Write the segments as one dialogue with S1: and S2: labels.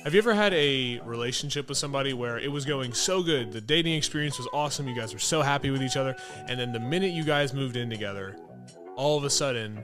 S1: Have you ever had a relationship with somebody where it was going so good, the dating experience was awesome, you guys were so happy with each other, and then the minute you guys moved in together, all of a sudden,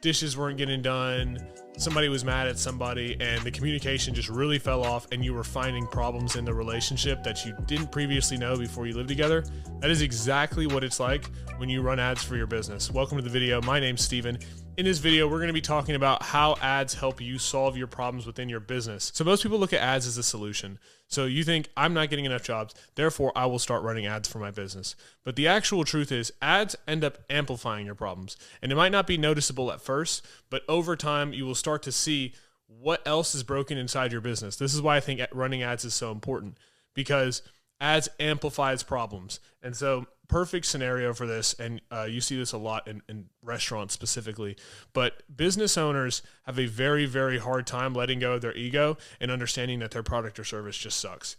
S1: dishes weren't getting done, somebody was mad at somebody, and the communication just really fell off, and you were finding problems in the relationship that you didn't previously know before you lived together? That is exactly what it's like when you run ads for your business. Welcome to the video. My name's Steven. In this video, we're going to be talking about how ads help you solve your problems within your business. So most people look at ads as a solution. So you think, I'm not getting enough jobs, therefore I will start running ads for my business. But the actual truth is ads end up amplifying your problems. And it might not be noticeable at first, but over time you will start to see what else is broken inside your business. This is why I think running ads is so important, because ads amplifies problems. And so perfect scenario for this, and you see this a lot in restaurants specifically, but business owners have a very, very hard time letting go of their ego and understanding that their product or service just sucks,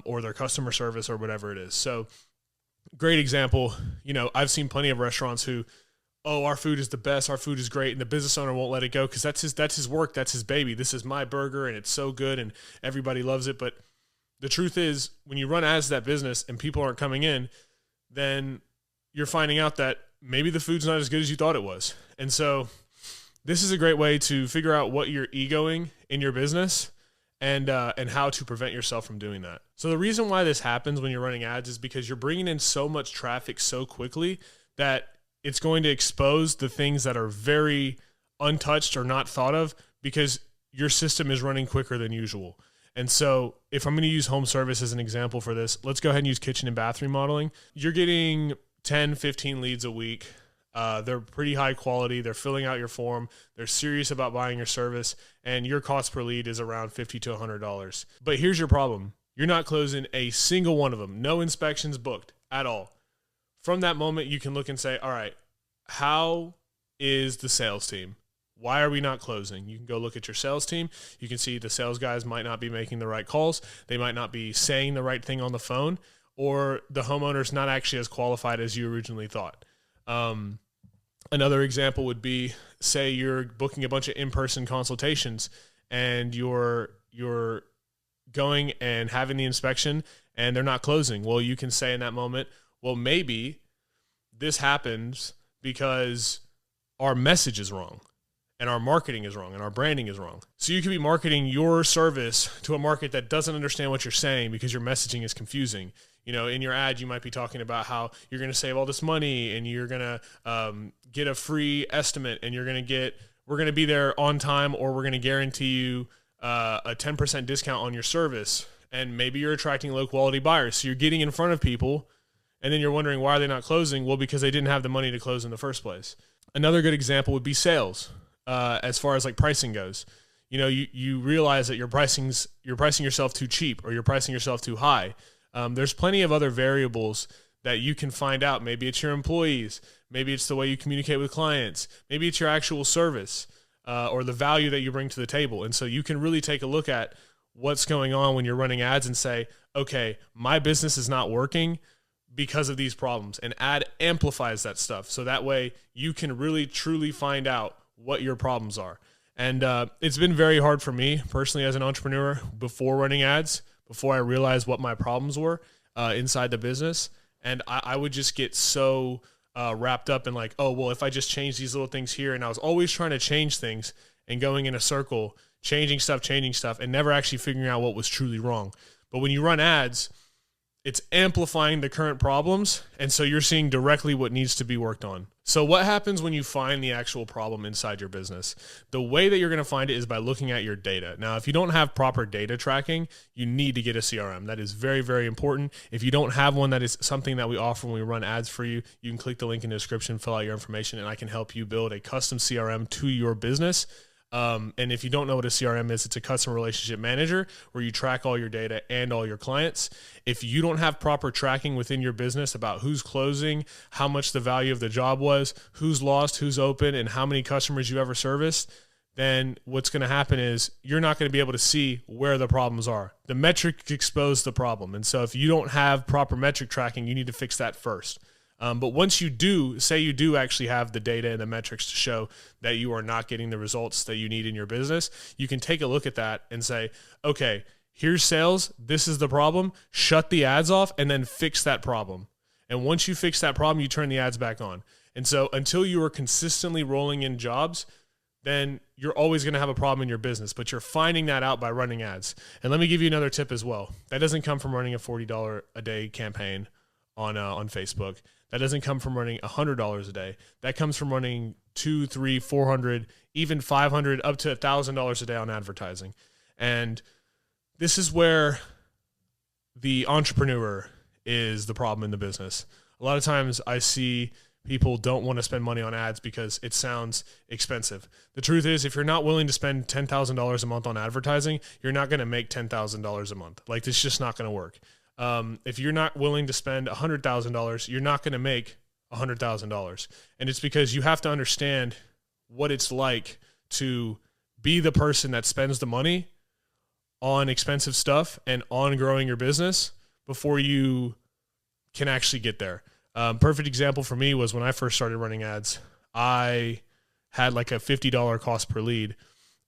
S1: or their customer service or whatever it is. So great example, I've seen plenty of restaurants who, oh, our food is the best, our food is great, and the business owner won't let it go because that's his work, that's his baby. This is my burger and it's so good and everybody loves it. But the truth is, when you run ads to that business and people aren't coming in, then you're finding out that maybe the food's not as good as you thought it was. And so this is a great way to figure out what you're egoing in your business and how to prevent yourself from doing that. So the reason why this happens when you're running ads is because you're bringing in so much traffic so quickly that it's going to expose the things that are very untouched or not thought of because your system is running quicker than usual. And so if I'm going to use home service as an example for this, let's go ahead and use kitchen and bath remodeling. You're getting 10, 15 leads a week. They're pretty high quality. They're filling out your form. They're serious about buying your service. And your cost per lead is around $50 to $100. But here's your problem. You're not closing a single one of them. No inspections booked at all. From that moment, you can look and say, all right, how is the sales team? Why are we not closing? You can go look at your sales team. You can see the sales guys might not be making the right calls. They might not be saying the right thing on the phone, or the homeowner's not actually as qualified as you originally thought. Another example would be, say you're booking a bunch of in-person consultations and you're going and having the inspection and they're not closing. Well, you can say in that moment, well, maybe this happens because our message is wrong, and our marketing is wrong, and our branding is wrong. So you could be marketing your service to a market that doesn't understand what you're saying because your messaging is confusing. In your ad, you might be talking about how you're going to save all this money and you're going to get a free estimate, and we're going to be there on time, or we're going to guarantee you a 10% discount on your service. And maybe you're attracting low quality buyers. So you're getting in front of people, and then you're wondering, why are they not closing? Well, because they didn't have the money to close in the first place. Another good example would be sales. As far as like pricing goes, you realize that you're pricing yourself too cheap, or you're pricing yourself too high. There's plenty of other variables that you can find out. Maybe it's your employees. Maybe it's the way you communicate with clients. Maybe it's your actual service, or the value that you bring to the table. And so you can really take a look at what's going on when you're running ads and say, okay, my business is not working because of these problems. And ad amplifies that stuff. So that way you can really truly find out what your problems are. And it's been very hard for me personally as an entrepreneur before running ads, before I realized what my problems were inside the business. And I would just get so wrapped up in like, oh, well, if I just change these little things here, and I was always trying to change things and going in a circle, changing stuff, and never actually figuring out what was truly wrong. But when you run ads, it's amplifying the current problems, and so you're seeing directly what needs to be worked on. So what happens when you find the actual problem inside your business? The way that you're going to find it is by looking at your data. Now, if you don't have proper data tracking, you need to get a CRM. That is very, very important. If you don't have one, that is something that we offer when we run ads for you. You can click the link in the description, fill out your information, and I can help you build a custom CRM to your business. And if you don't know what a CRM is, it's a customer relationship manager where you track all your data and all your clients. If you don't have proper tracking within your business about who's closing, how much the value of the job was, who's lost, who's open, and how many customers you ever serviced, then what's going to happen is you're not going to be able to see where the problems are. The metric exposed the problem. And so if you don't have proper metric tracking, you need to fix that first. But once you do, say you do actually have the data and the metrics to show that you are not getting the results that you need in your business, you can take a look at that and say, okay, here's sales. This is the problem. Shut the ads off and then fix that problem. And once you fix that problem, you turn the ads back on. And so until you are consistently rolling in jobs, then you're always going to have a problem in your business, but you're finding that out by running ads. And let me give you another tip as well. That doesn't come from running a $40 a day campaign on Facebook. That doesn't come from running $100 a day. That comes from running $200, $300, $400, even $500, up to $1,000 a day on advertising. And this is where the entrepreneur is the problem in the business. A lot of times I see people don't want to spend money on ads because it sounds expensive. The truth is, if you're not willing to spend $10,000 a month on advertising, you're not going to make $10,000 a month. Like, it's just not going to work. If you're not willing to spend $100,000, you're not going to make $100,000. And it's because you have to understand what it's like to be the person that spends the money on expensive stuff and on growing your business before you can actually get there. Perfect example for me was when I first started running ads. I had like a $50 cost per lead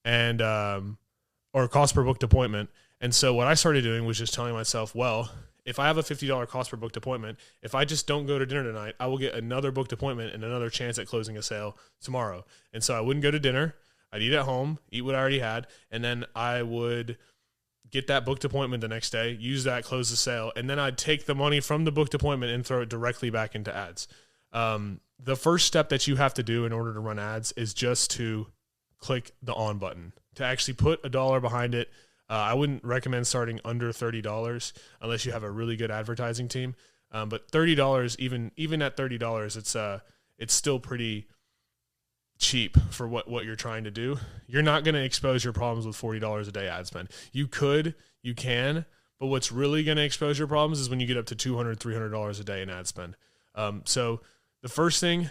S1: and or cost per booked appointment. And so what I started doing was just telling myself, well, if I have a $50 cost per booked appointment, if I just don't go to dinner tonight, I will get another booked appointment and another chance at closing a sale tomorrow. And so I wouldn't go to dinner. I'd eat at home, eat what I already had, and then I would get that booked appointment the next day, use that, close the sale, and then I'd take the money from the booked appointment and throw it directly back into ads. The first step that you have to do in order to run ads is just to click the on button, to actually put $1 behind it. I wouldn't recommend starting under $30 unless you have a really good advertising team. But $30, even at $30, it's still pretty cheap for what you're trying to do. You're not going to expose your problems with $40 a day ad spend. You can, but what's really going to expose your problems is when you get up to $200, $300 a day in ad spend. So the first thing,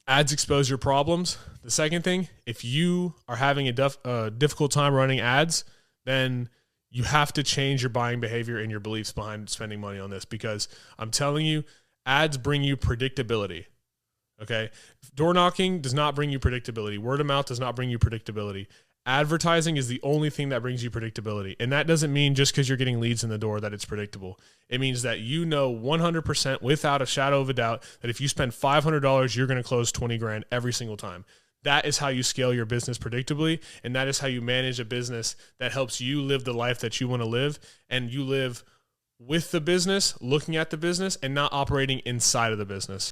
S1: ads expose your problems. The second thing, if you are having a difficult time running ads, then you have to change your buying behavior and your beliefs behind spending money on this, because I'm telling you, ads bring you predictability. Okay. Door knocking does not bring you predictability. Word of mouth does not bring you predictability. Advertising is the only thing that brings you predictability. And that doesn't mean just because you're getting leads in the door that it's predictable. It means that you know 100% without a shadow of a doubt that if you spend $500, you're going to close 20 grand every single time. That is how you scale your business predictably. And that is how you manage a business that helps you live the life that you want to live. And you live with the business, looking at the business, and not operating inside of the business.